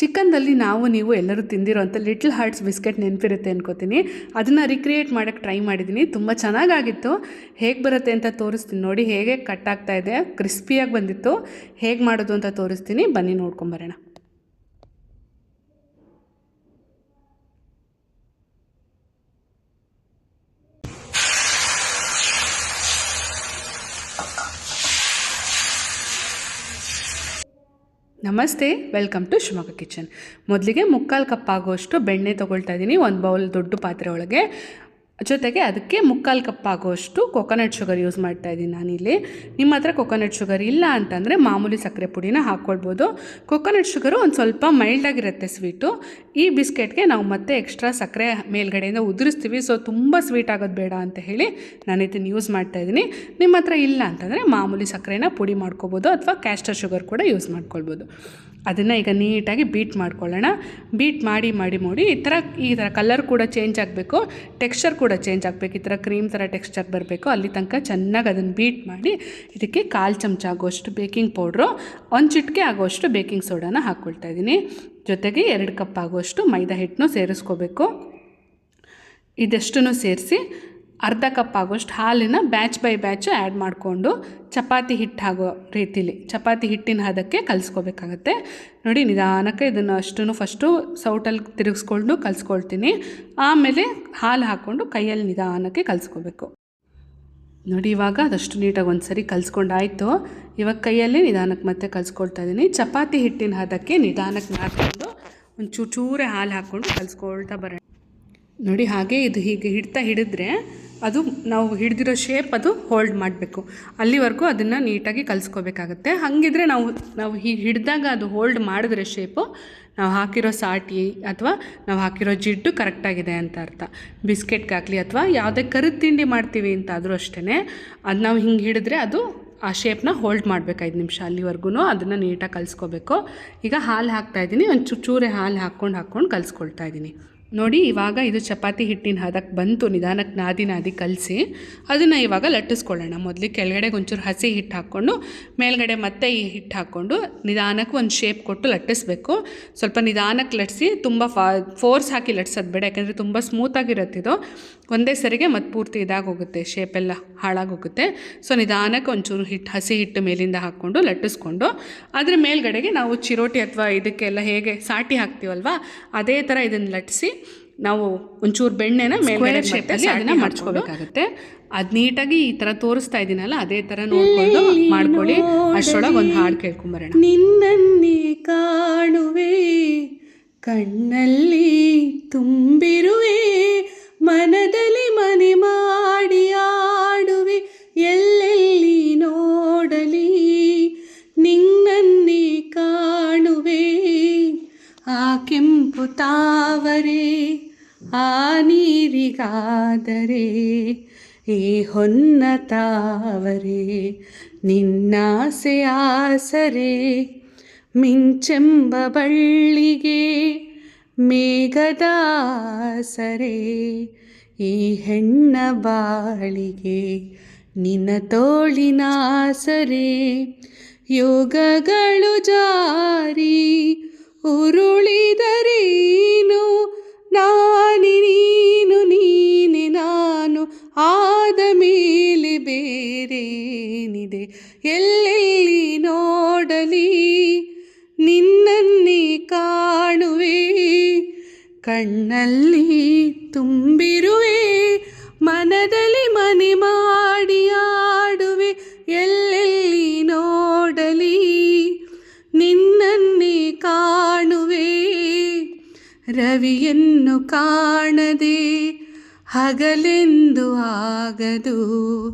ಚಿಕನ್ದಲ್ಲಿ ನೀವು ಎಲ್ಲರೂ ತಿಂದಿರೋಂಥ Little Hearts biscuit ನೆನಪಿರುತ್ತೆ ಅನ್ಕೋತೀನಿ. ಅದನ್ನು ರಿಕ್ರಿಯೇಟ್ ಮಾಡೋಕ್ಕೆ ಟ್ರೈ ಮಾಡಿದ್ದೀನಿ. ತುಂಬ ಚೆನ್ನಾಗಾಗಿತ್ತು. ಹೇಗೆ ಬರುತ್ತೆ ಅಂತ ತೋರಿಸ್ತೀನಿ ನೋಡಿ. ಹೇಗೆ ಕಟ್ ಆಗ್ತಾ ಇದೆ, ಕ್ರಿಸ್ಪಿಯಾಗಿ ಬಂದಿತ್ತು. ಹೇಗೆ ಮಾಡೋದು ಅಂತ ತೋರಿಸ್ತೀನಿ, ಬನ್ನಿ ನೋಡ್ಕೊಂಬರೋಣ. ನಮಸ್ತೆ, ವೆಲ್ಕಮ್ ಟು ಶಿವಮೊಗ್ಗ ಕಿಚನ್. ಮೊದಲಿಗೆ 3/4 ಕಪ್ ಆಗುವಷ್ಟು ಬೆಣ್ಣೆ ತೊಗೊಳ್ತಾ ಇದ್ದೀನಿ, ಒಂದು ಬೌಲ್ ದೊಡ್ಡ ಪಾತ್ರೆ ಒಳಗೆ. ಜೊತೆಗೆ ಅದಕ್ಕೆ 3/4 ಕಪ್ ಆಗುವಷ್ಟು ಕೊಕೊನಟ್ ಶುಗರ್ ಯೂಸ್ ಮಾಡ್ತಾ ಇದ್ದೀನಿ ನಾನಿಲ್ಲಿ. ನಿಮ್ಮ ಹತ್ರ ಕೊಕೊನಟ್ ಶುಗರ್ ಇಲ್ಲ ಅಂತಂದರೆ ಮಾಮೂಲಿ ಸಕ್ಕರೆ ಪುಡಿನ ಹಾಕ್ಕೊಳ್ಬೋದು. ಕೊಕೊನಟ್ ಶುಗರು ಒಂದು ಸ್ವಲ್ಪ ಮೈಲ್ಡಾಗಿರುತ್ತೆ ಸ್ವೀಟು. ಈ ಬಿಸ್ಕೆಟ್ಗೆ ನಾವು ಮತ್ತೆ ಎಕ್ಸ್ಟ್ರಾ ಸಕ್ಕರೆ ಮೇಲ್ಗಡೆಯಿಂದ ಉದುರಿಸ್ತೀವಿ, ಸೊ ತುಂಬ ಸ್ವೀಟ್ ಆಗೋದು ಬೇಡ ಅಂತ ಹೇಳಿ ನಾನು ಇದನ್ನು ಯೂಸ್ ಮಾಡ್ತಾಯಿದ್ದೀನಿ. ನಿಮ್ಮ ಹತ್ರ ಇಲ್ಲ ಅಂತಂದರೆ ಮಾಮೂಲಿ ಸಕ್ಕರೆನ ಪುಡಿ ಮಾಡ್ಕೊಬೋದು, ಅಥವಾ ಕ್ಯಾಸ್ಟರ್ ಶುಗರ್ ಕೂಡ ಯೂಸ್ ಮಾಡ್ಕೊಳ್ಬೋದು. ಅದನ್ನು ಈಗ ನೀಟಾಗಿ ಬೀಟ್ ಮಾಡ್ಕೊಳ್ಳೋಣ. ಬೀಟ್ ಮಾಡಿ ಈ ಥರ ಕಲರ್ ಕೂಡ ಚೇಂಜ್ ಆಗಬೇಕು, ಟೆಕ್ಸ್ಚರ್ ಕೂಡ ಚೇಂಜ್ ಆಗಬೇಕು. ಈ ಥರ ಕ್ರೀಮ್ ಥರ ಟೆಕ್ಸ್ಚರ್ ಬರಬೇಕು. ಅಲ್ಲಿ ತನಕ ಚೆನ್ನಾಗಿ ಅದನ್ನು ಬೀಟ್ ಮಾಡಿ ಇದಕ್ಕೆ 1/4 ಚಮಚ ಆಗೋಷ್ಟು ಬೇಕಿಂಗ್ ಪೌಡ್ರು, 1 ಚಿಟಿಕೆ ಆಗೋಷ್ಟು ಬೇಕಿಂಗ್ ಸೋಡಾನ ಹಾಕ್ಕೊಳ್ತಾ ಇದ್ದೀನಿ. ಜೊತೆಗೆ 2 ಕಪ್ ಆಗೋಷ್ಟು ಮೈದಾ ಹಿಟ್ಟನ್ನು ಸೇರಿಸ್ಕೋಬೇಕು. ಇದೆಷ್ಟನ್ನು ಸೇರಿಸಿ ಅರ್ಧ ಕಪ್ ಆಗೋಷ್ಟು ಹಾಲನ್ನು ಬ್ಯಾಚ್ ಬೈ ಬ್ಯಾಚ್ ಆ್ಯಡ್ ಮಾಡಿಕೊಂಡು ಚಪಾತಿ ಹಿಟ್ಟು ಆಗೋ ರೀತಿಲಿ, ಚಪಾತಿ ಹಿಟ್ಟಿನ ಹದಕ್ಕೆ ಕಲಿಸ್ಕೋಬೇಕಾಗತ್ತೆ. ನೋಡಿ, ನಿಧಾನಕ್ಕೆ ಇದನ್ನು ಅಷ್ಟನ್ನು ಫಸ್ಟು ಸೌಟಲ್ಲಿ ತಿರುಗಿಸ್ಕೊಂಡು ಕಲಿಸ್ಕೊಳ್ತೀನಿ. ಆಮೇಲೆ ಹಾಲು ಹಾಕ್ಕೊಂಡು ಕೈಯಲ್ಲಿ ನಿಧಾನಕ್ಕೆ ಕಲಿಸ್ಕೋಬೇಕು. ನೋಡಿ, ಇವಾಗ ಅದಷ್ಟು ನೀಟಾಗಿ ಒಂದು ಸರಿ ಕಲಿಸ್ಕೊಂಡಾಯಿತು. ಇವಾಗ ಕೈಯಲ್ಲಿ ನಿಧಾನಕ್ಕೆ ಮತ್ತೆ ಕಲಿಸ್ಕೊಳ್ತಾ ಇದ್ದೀನಿ. ಚಪಾತಿ ಹಿಟ್ಟಿನ ಹದಕ್ಕೆ ನಿಧಾನಕ್ಕೆ ಹಾಕ್ಕೊಂಡು ಒಂದು ಚೂರೇ ಹಾಲು ಹಾಕ್ಕೊಂಡು ಕಲಿಸ್ಕೊಳ್ತಾ ಬರೋಣ. ನೋಡಿ, ಹಾಗೆ ಇದು ಹೀಗೆ ಹಿಡಿದ್ರೆ ಅದು ನಾವು ಹಿಡಿದಿರೋ ಶೇಪ್ ಅದು ಹೋಲ್ಡ್ ಮಾಡಬೇಕು. ಅಲ್ಲಿವರೆಗೂ ಅದನ್ನು ನೀಟಾಗಿ ಕಲಿಸ್ಕೋಬೇಕಾಗತ್ತೆ. ಹಾಗಿದ್ರೆ ನಾವು ಹೀಗೆ ಹಿಡಿದಾಗ ಅದು ಹೋಲ್ಡ್ ಮಾಡಿದ್ರೆ ಶೇಪು, ನಾವು ಹಾಕಿರೋ ಸಾಟಿ ಅಥವಾ ನಾವು ಹಾಕಿರೋ ಜಿಡ್ಡು ಕರೆಕ್ಟಾಗಿದೆ ಅಂತ ಅರ್ಥ. ಬಿಸ್ಕೆಟ್ಗಾಗಲಿ ಅಥವಾ ಯಾವುದೇ ಕರಿದ ತಿಂಡಿ ಮಾಡ್ತೀವಿ ಅಂತಾದರೂ ಅಷ್ಟೇ, ಅದು ನಾವು ಹಿಂಗೆ ಹಿಡಿದ್ರೆ ಅದು ಆ ಶೇಪ್ನ ಹೋಲ್ಡ್ ಮಾಡಬೇಕು 5 ನಿಮಿಷ. ಅಲ್ಲಿವರೆಗೂ ಅದನ್ನು ನೀಟಾಗಿ ಕಲಿಸ್ಕೋಬೇಕು. ಈಗ ಹಾಲು ಹಾಕ್ತಾಯಿದ್ದೀನಿ, ಒಂದು ಚೂರೇ ಹಾಲು ಹಾಕ್ಕೊಂಡು ಕಲಿಸ್ಕೊಳ್ತಾ ಇದ್ದೀನಿ. ನೋಡಿ, ಇವಾಗ ಇದು ಚಪಾತಿ ಹಿಟ್ಟಿನ ಹದಕ್ಕೆ ಬಂತು. ನಿಧಾನಕ್ಕೆ ನಾದಿ ಕಲಸಿ ಅದನ್ನು ಇವಾಗ ಲಟ್ಟಿಸ್ಕೊಳ್ಳೋಣ. ಮೊದಲಿಗೆ ಕೆಳಗಡೆಗೆ ಒಂಚೂರು ಹಸಿ ಹಿಟ್ಟು ಹಾಕ್ಕೊಂಡು ಮೇಲ್ಗಡೆ ಮತ್ತೆ ಈ ಹಿಟ್ಟು ಹಾಕ್ಕೊಂಡು ನಿಧಾನಕ್ಕೆ ಒಂದು ಶೇಪ್ ಕೊಟ್ಟು ಲಟ್ಟಿಸ್ಬೇಕು. ಸ್ವಲ್ಪ ನಿಧಾನಕ್ಕೆ ಲಟ್ಟಿಸಿ, ತುಂಬ ಫೋರ್ಸ್ ಹಾಕಿ ಲಟ್ಸೋದು ಬೇಡ, ಯಾಕೆಂದರೆ ತುಂಬ ಸ್ಮೂತಾಗಿರುತ್ತಿದ್ದು ಒಂದೇ ಸರಿಗೆ ಮತ್ತು ಪೂರ್ತಿ ಇದಾಗೋಗುತ್ತೆ, ಶೇಪೆಲ್ಲ ಹಾಳಾಗೋಗುತ್ತೆ. ಸೊ ನಿಧಾನಕ್ಕೆ ಒಂಚೂರು ಹಸಿ ಹಿಟ್ಟು ಮೇಲಿಂದ ಹಾಕ್ಕೊಂಡು ಲಟ್ಟಿಸ್ಕೊಂಡು ಅದ್ರ ಮೇಲ್ಗಡೆಗೆ ನಾವು ಚಿರೋಟಿ ಅಥವಾ ಇದಕ್ಕೆಲ್ಲ ಹೇಗೆ ಸಾಟಿ ಹಾಕ್ತೀವಲ್ವ, ಅದೇ ಥರ ಇದನ್ನು ಲಟ್ಟಿಸಿ ನಾವು ಒಂಚೂರು ಬೆಣ್ಣೆನ ಮೇಲ್ಗಡೆ ಶೇಪಲ್ಲಿ ಅದನ್ನು ಮಡ್ಚ್ಕೋಬೇಕಾಗುತ್ತೆ. ಅದು ನೀಟಾಗಿ ಈ ಥರ ತೋರಿಸ್ತಾ ಇದ್ದೀನಲ್ಲ, ಅದೇ ಥರ ನೋಡಿಕೊಂಡು ಮಾಡ್ಕೊಳ್ಳಿ. ಅಷ್ಟರೊಳಗೆ ಒಂದು ಹಾಡು ಕೇಳ್ಕೊಂಬರೋಣ. ನಿನ್ನನ್ನೇ ಕಾಣುವೆ, ಕಣ್ಣಲ್ಲಿ ತುಂಬಿರುವೆ, ಮನದಲ್ಲಿ ಮನೆ ಮಾಡಿ ಆಡುವೆ, ಎಲ್ಲೆಲ್ಲಿ ನೋಡಲಿ ನಿನ್ನನ್ನೇ ಕಾಣುವೆ. ಆ ಕೆಂಪು ತಾವರೆ ಆ ನೀರಿಗಾದರೆ, ಈ ಹೊನ್ನ ತಾವರೆ ನಿನ್ನಾಸೆ ಆಸರೆ, ಮಿಂಚೆಂಬ ಬಳ್ಳಿಗೆ ಮೇಘದಾಸರೆ, ಈ ಹೆಣ್ಣ ಬಾಳಿಗೆ ನಿನ್ನ ತೋಳಿನಾಸರೆ. ಯೋಗಗಳು ಜಾರಿ ಉರುಳಿದರೇನು, ನೀನೆ ನಾನು, ಆದ ಮೇಲೆ ಬೇರೇನಿದೆ, ಎಲ್ಲೆಲ್ಲಿ ನೋಡಲಿ ನಿನ್ನನ್ನೇ ಕಾಣುವೆ, ಕಣ್ಣಲ್ಲಿ ತುಂಬಿರುವೆ, ಮನದಲ್ಲಿ ಮನೆ ಮಾಡಿ ಆಡುವೆ, ಎಲ್ಲೆಲ್ಲಿ ನೋಡಲಿ ನಿನ್ನನ್ನೇ ಕಾಣುವೆ. ರವಿಯನ್ನು ಕಾಣದೆ ಹಗಲೆಂದು ಆಗದು,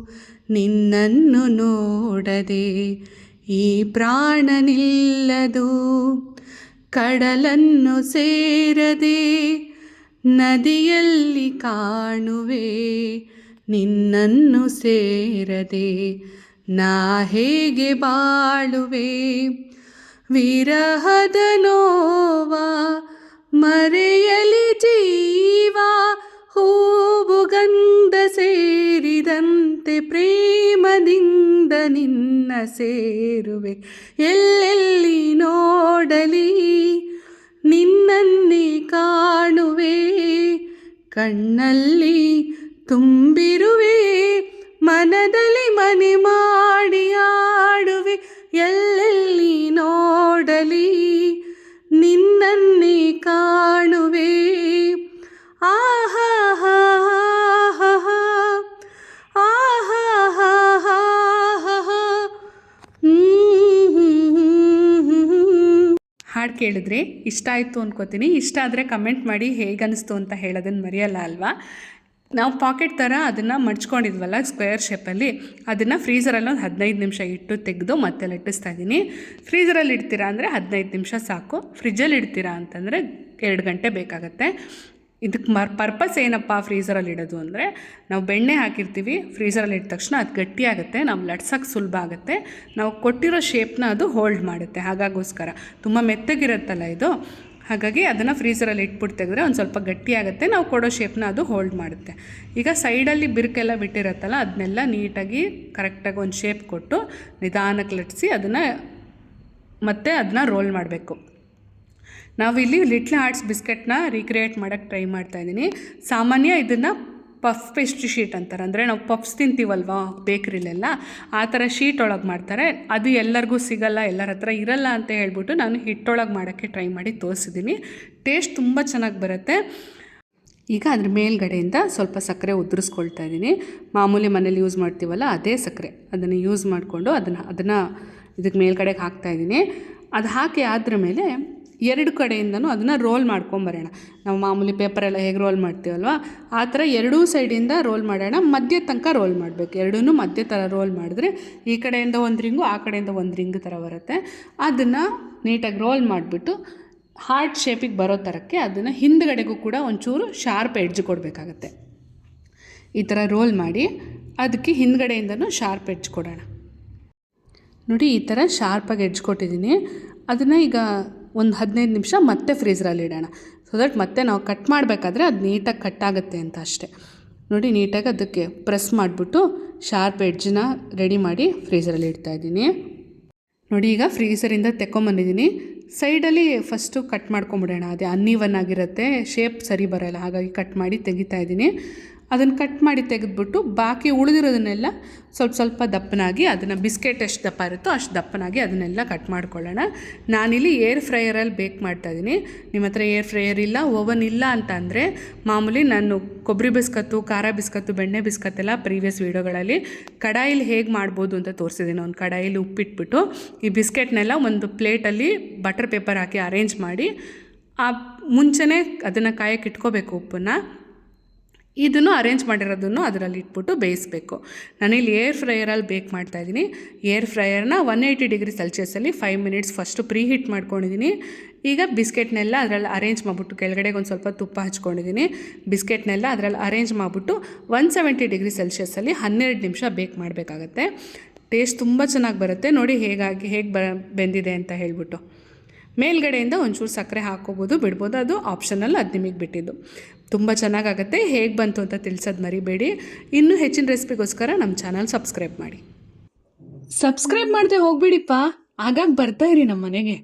ನಿನ್ನನ್ನು ನೋಡದೆ ಈ ಪ್ರಾಣ ನಿಲ್ಲದು. ಕಡಲನ್ನು ಸೇರದೆ ನದಿಯಲ್ಲಿ ಕಾಣುವೆ, ನಿನ್ನನ್ನು ಸೇರದೆ ನಾ ಹೇಗೆ ಬಾಳುವೆ. ವಿರಹದ ನೋವ ಮರೆಯಲಿ ಜೀವ, ಹೂವು ಗಂಧ ಸೇರಿದಂತೆ ಪ್ರೇಮದಿಂದ ನಿನ್ನ ಸೇರುವೆ, ಎಲ್ಲೆಲ್ಲಿ ನೋಡಲಿ ನಿನ್ನನ್ನೇ ಕಾಣುವೆ ಕಣ್ಣಲ್ಲಿ ತುಂಬಿರುವೆ ಮನದಲ್ಲಿ ಮನೆ ಮಾಡಿ ಆಡುವೆ ಎಲ್ಲೆಲ್ಲಿ ನೋಡಲಿ ನಿನ್ನನ್ನೇ ಕಾಣುವೆ ಆಹಾ ಹಾ ಹಾ ಹಾ ಆಹಾ ಹಾ ಹಾ ಹಾ. ಹಾಡು ಕೇಳಿದ್ರೆ ಇಷ್ಟ ಆಯಿತು ಅನ್ಕೋತೀನಿ. ಇಷ್ಟ ಆದರೆ ಕಮೆಂಟ್ ಮಾಡಿ ಹೇಗನ್ನಿಸ್ತು ಅಂತ ಹೇಳೋದನ್ನು ಮರೆಯಲ್ಲ ಅಲ್ವಾ. ನಾವು ಪಾಕೆಟ್ ಥರ ಅದನ್ನು ಮಡ್ಚ್ಕೊಂಡಿದ್ವಲ್ಲ ಸ್ಕ್ವೇರ್ ಶೇಪಲ್ಲಿ, ಅದನ್ನು ಫ್ರೀಝರಲ್ಲಿ ಒಂದು 15 ನಿಮಿಷ ಇಟ್ಟು ತೆಗೆದು ಮತ್ತೆ ಲಟ್ಟಿಸ್ತಾ ಇದ್ದೀನಿ. ಫ್ರೀಝರಲ್ಲಿ ಇಡ್ತೀರಾ ಅಂದರೆ 15 ನಿಮಿಷ ಸಾಕು. ಫ್ರಿಜ್ಜಲ್ಲಿ ಇಡ್ತೀರಾ ಅಂತಂದರೆ 2 ಗಂಟೆ ಬೇಕಾಗತ್ತೆ. ಇದಕ್ಕೆ ಪರ್ಪಸ್ ಏನಪ್ಪ ಫ್ರೀಝರಲ್ಲಿ ಇಡೋದು ಅಂದರೆ, ನಾವು ಬೆಣ್ಣೆ ಹಾಕಿರ್ತೀವಿ, ಫ್ರೀಝರಲ್ಲಿ ಇಟ್ಟ ತಕ್ಷಣ ಅದು ಗಟ್ಟಿಯಾಗುತ್ತೆ, ನಾವು ಲಟ್ಸೋಕ್ಕೆ ಸುಲಭ ಆಗುತ್ತೆ, ನಾವು ಕೊಟ್ಟಿರೋ ಶೇಪ್ನ ಅದು ಹೋಲ್ಡ್ ಮಾಡುತ್ತೆ. ಹಾಗಾಗೋಸ್ಕರ ತುಂಬ ಮೆತ್ತಗಿರುತ್ತಲ್ಲ ಇದು, ಹಾಗಾಗಿ ಅದನ್ನು ಫ್ರೀಝರಲ್ಲಿ ಇಟ್ಬಿಟ್ಟು ತೆಗೆದ್ರೆ ಒಂದು ಸ್ವಲ್ಪ ಗಟ್ಟಿಯಾಗುತ್ತೆ, ನಾವು ಕೊಡೋ ಶೇಪ್ನ ಅದು ಹೋಲ್ಡ್ ಮಾಡುತ್ತೆ. ಈಗ ಸೈಡಲ್ಲಿ ಬಿರುಕೆಲ್ಲ ಬಿಟ್ಟಿರುತ್ತಲ್ಲ ಅದನ್ನೆಲ್ಲ ನೀಟಾಗಿ ಕರೆಕ್ಟಾಗಿ ಒಂದು ಶೇಪ್ ಕೊಟ್ಟು ನಿಧಾನಕ್ಕೆ ಲಟ್ಟಿಸಿ ಅದನ್ನು ರೋಲ್ ಮಾಡಬೇಕು. ನಾವಿಲ್ಲಿ ಲಿಟ್ಲ್ ಹಾರ್ಟ್ಸ್ ಬಿಸ್ಕೆಟ್ನ ರೀಕ್ರಿಯೇಟ್ ಮಾಡೋಕ್ಕೆ ಟ್ರೈ ಮಾಡ್ತಾಯಿದ್ದೀನಿ. ಸಾಮಾನ್ಯ ಇದನ್ನು ಪಫ್ ಪೇಸ್ಟ್ರಿ ಶೀಟ್ ಅಂತಾರೆ, ಅಂದರೆ ನಾವು ಪಫ್ಸ್ ತಿಂತೀವಲ್ವ ಬೇಕ್ರಿಲೆಲ್ಲ, ಆ ಥರ ಶೀಟ್ ಒಳಗೆ ಮಾಡ್ತಾರೆ. ಅದು ಎಲ್ಲರಿಗೂ ಸಿಗಲ್ಲ, ಎಲ್ಲರ ಹತ್ರ ಇರಲ್ಲ ಅಂತ ಹೇಳ್ಬಿಟ್ಟು ನಾನು ಹಿಟ್ಟೊಳಗೆ ಮಾಡೋಕ್ಕೆ ಟ್ರೈ ಮಾಡಿ ತೋರಿಸಿದ್ದೀನಿ. ಟೇಸ್ಟ್ ತುಂಬ ಚೆನ್ನಾಗಿ ಬರುತ್ತೆ. ಈಗ ಅದ್ರ ಮೇಲ್ಗಡೆಯಿಂದ ಸ್ವಲ್ಪ ಸಕ್ಕರೆ ಉದುರಿಸ್ಕೊಳ್ತಾ ಇದ್ದೀನಿ. ಮಾಮೂಲಿ ಮನೇಲಿ ಯೂಸ್ ಮಾಡ್ತೀವಲ್ಲ ಅದೇ ಸಕ್ಕರೆ, ಅದನ್ನು ಯೂಸ್ ಮಾಡಿಕೊಂಡು ಅದನ್ನು ಇದಕ್ಕೆ ಮೇಲ್ಗಡೆಗೆ ಹಾಕ್ತಾಯಿದ್ದೀನಿ. ಅದು ಹಾಕಿ ಆದ್ರ ಮೇಲೆ 2 ಕಡೆಯಿಂದನೂ ಅದನ್ನು ರೋಲ್ ಮಾಡ್ಕೊಂಬರೋಣ. ನಾವು ಮಾಮೂಲಿ ಪೇಪರೆಲ್ಲ ಹೇಗೆ ರೋಲ್ ಮಾಡ್ತೀವಲ್ವ ಆ ಥರ 2 ಸೈಡಿಂದ ರೋಲ್ ಮಾಡೋಣ. ಮಧ್ಯ ತನಕ ರೋಲ್ ಮಾಡಬೇಕು. ಎರಡೂ ಮಧ್ಯ ಥರ ರೋಲ್ ಮಾಡಿದ್ರೆ ಈ ಕಡೆಯಿಂದ ಒಂದು ರಿಂಗು ಆ ಕಡೆಯಿಂದ ಒಂದು ರಿಂಗ್ ಥರ ಬರುತ್ತೆ. ಅದನ್ನು ನೀಟಾಗಿ ರೋಲ್ ಮಾಡಿಬಿಟ್ಟು ಹಾರ್ಟ್ ಶೇಪಿಗೆ ಬರೋ ಥರಕ್ಕೆ ಅದನ್ನು ಹಿಂದ್ಗಡೆಗೂ ಕೂಡ ಒಂಚೂರು ಶಾರ್ಪ್ ಎಡ್ಜ್ ಕೊಡಬೇಕಾಗತ್ತೆ. ಈ ಥರ ರೋಲ್ ಮಾಡಿ ಅದಕ್ಕೆ ಹಿಂದ್ಗಡೆಯಿಂದನೂ ಶಾರ್ಪ್ ಎಡ್ಜ್ ಕೊಡೋಣ. ನೋಡಿ ಈ ಥರ ಶಾರ್ಪಾಗಿ ಎಡ್ಜ್ ಕೊಟ್ಟಿದ್ದೀನಿ. ಅದನ್ನು ಈಗ ಒಂದು 15 ನಿಮಿಷ ಮತ್ತೆ ಫ್ರೀಝರಲ್ಲಿ ಇಡೋಣ. ಸೊ ದಟ್ ಮತ್ತೆ ನಾವು ಕಟ್ ಮಾಡಬೇಕಾದ್ರೆ ಅದು ನೀಟಾಗಿ ಕಟ್ ಆಗುತ್ತೆ ಅಂತ ಅಷ್ಟೇ. ನೋಡಿ ನೀಟಾಗಿ ಅದಕ್ಕೆ ಪ್ರೆಸ್ ಮಾಡಿಬಿಟ್ಟು ಶಾರ್ಪ್ ಎಡ್ಜನ್ನ ರೆಡಿ ಮಾಡಿ ಫ್ರೀಝರಲ್ಲಿ ಇಡ್ತಾಯಿದ್ದೀನಿ. ನೋಡಿ ಈಗ ಫ್ರೀಝರಿಂದ ತೆಕ್ಕೊಂಬಂದಿದ್ದೀನಿ. ಸೈಡಲ್ಲಿ ಫಸ್ಟು ಕಟ್ ಮಾಡ್ಕೊಂಬಿಡೋಣ, ಅದೇ ಅನ್ನೀವನ್ ಆಗಿರುತ್ತೆ, ಶೇಪ್ ಸರಿ ಬರೋಲ್ಲ, ಹಾಗಾಗಿ ಕಟ್ ಮಾಡಿ ತೆಗಿತಾ ಇದ್ದೀನಿ. ಅದನ್ನು ಕಟ್ ಮಾಡಿ ತೆಗೆದ್ಬಿಟ್ಟು ಬಾಕಿ ಉಳಿದಿರೋದನ್ನೆಲ್ಲ ಸ್ವಲ್ಪ ದಪ್ಪನಾಗಿ, ಅದನ್ನು ಬಿಸ್ಕೆಟ್ ಎಷ್ಟು ದಪ್ಪ ಇರುತ್ತೋ ಅಷ್ಟು ದಪ್ಪನಾಗಿ ಅದನ್ನೆಲ್ಲ ಕಟ್ ಮಾಡ್ಕೊಳ್ಳೋಣ. ನಾನಿಲ್ಲಿ ಏರ್ ಫ್ರೈಯರಲ್ಲಿ ಬೇಕ್ ಮಾಡ್ತಾಯಿದ್ದೀನಿ. ನಿಮ್ಮ ಹತ್ರ ಏರ್ ಫ್ರೈಯರ್ ಇಲ್ಲ, ಓವನ್ ಇಲ್ಲ ಅಂತ ಅಂದರೆ ಮಾಮೂಲಿ ನಾನು ಕೊಬ್ಬರಿ ಬಿಸ್ಕತ್ತು, ಖಾರ ಬಿಸ್ಕತ್ತು, ಬೆಣ್ಣೆ ಬಿಸ್ಕತ್ತೆಲ್ಲ ಪ್ರೀವಿಯಸ್ ವೀಡಿಯೋಗಳಲ್ಲಿ ಕಡಾಯಿಲಿ ಹೇಗೆ ಮಾಡ್ಬೋದು ಅಂತ ತೋರಿಸಿದ್ದೀನಿ. ಒಂದು ಕಡಾಯಿಲಿ ಉಪ್ಪಿಟ್ಬಿಟ್ಟು ಈ ಬಿಸ್ಕೆಟ್ನೆಲ್ಲ ಒಂದು ಪ್ಲೇಟಲ್ಲಿ ಬಟರ್ ಪೇಪರ್ ಹಾಕಿ ಅರೇಂಜ್ ಮಾಡಿ ಮುಂಚೆನೇ ಅದನ್ನು ಕಾಯಕ್ಕೆ ಇಟ್ಕೋಬೇಕು ಉಪ್ಪನ್ನು. ಇದನ್ನು ಅರೇಂಜ್ ಮಾಡಿರೋದನ್ನು ಅದರಲ್ಲಿ ಇಟ್ಬಿಟ್ಟು ಬೇಯಿಸಬೇಕು. ನಾನಿಲ್ಲಿ ಏರ್ ಫ್ರೈಯರಲ್ಲಿ ಬೇಕ್ ಮಾಡ್ತಾಯಿದ್ದೀನಿ. ಏರ್ ಫ್ರೈಯರ್ನ 180 ಡಿಗ್ರಿ ಸೆಲ್ಸಿಯಸಲ್ಲಿ 5 ಮಿನಿಟ್ಸ್ ಫಸ್ಟು ಪ್ರೀ ಹೀಟ್ ಮಾಡ್ಕೊಂಡಿದ್ದೀನಿ. ಈಗ ಬಿಸ್ಕೆಟ್ನೆಲ್ಲ ಅದರಲ್ಲಿ ಅರೇಂಜ್ ಮಾಡಿಬಿಟ್ಟು ಕೆಳಗಡೆಗೆ ಒಂದು ಸ್ವಲ್ಪ ತುಪ್ಪ ಹಚ್ಕೊಂಡಿದ್ದೀನಿ. ಬಿಸ್ಕೆಟ್ನೆಲ್ಲ ಅದರಲ್ಲಿ ಅರೇಂಜ್ ಮಾಡಿಬಿಟ್ಟು 170 ಡಿಗ್ರಿ ಸೆಲ್ಸಿಯಸಲ್ಲಿ 12 ನಿಮಿಷ ಬೇಕ್ ಮಾಡಬೇಕಾಗತ್ತೆ. ಟೇಸ್ಟ್ ತುಂಬ ಚೆನ್ನಾಗಿ ಬರುತ್ತೆ. ನೋಡಿ ಹೇಗೆ ಬೆಂದಿದೆ ಅಂತ ಹೇಳ್ಬಿಟ್ಟು. ಮೇಲ್ಗಡೆಯಿಂದ ಒಂಚೂರು ಸಕ್ಕರೆ ಹಾಕ್ಕೋಬೋದು, ಬಿಡ್ಬೋದು, ಅದು ಆಪ್ಷನಲ್, ಅದು ನಿಮಗೆ ಬಿಟ್ಟಿದ್ದು. ತುಂಬ ಚೆನ್ನಾಗಾಗುತ್ತೆ. ಹೇಗೆ ಬಂತು ಅಂತ ತಿಳಿಸೋದು ಮರಿಬೇಡಿ. ಇನ್ನೂ ಹೆಚ್ಚಿನ ರೆಸಿಪಿಗೋಸ್ಕರ ನಮ್ಮ ಚಾನಲ್ ಸಬ್ಸ್ಕ್ರೈಬ್ ಮಾಡಿ. ಸಬ್ಸ್ಕ್ರೈಬ್ ಮಾಡದೆ ಹೋಗ್ಬಿಡಿಪ್ಪ, ಆಗಾಗ ಬರ್ತಾ ಇರಿ ನಮ್ಮ ಮನೆಗೆ.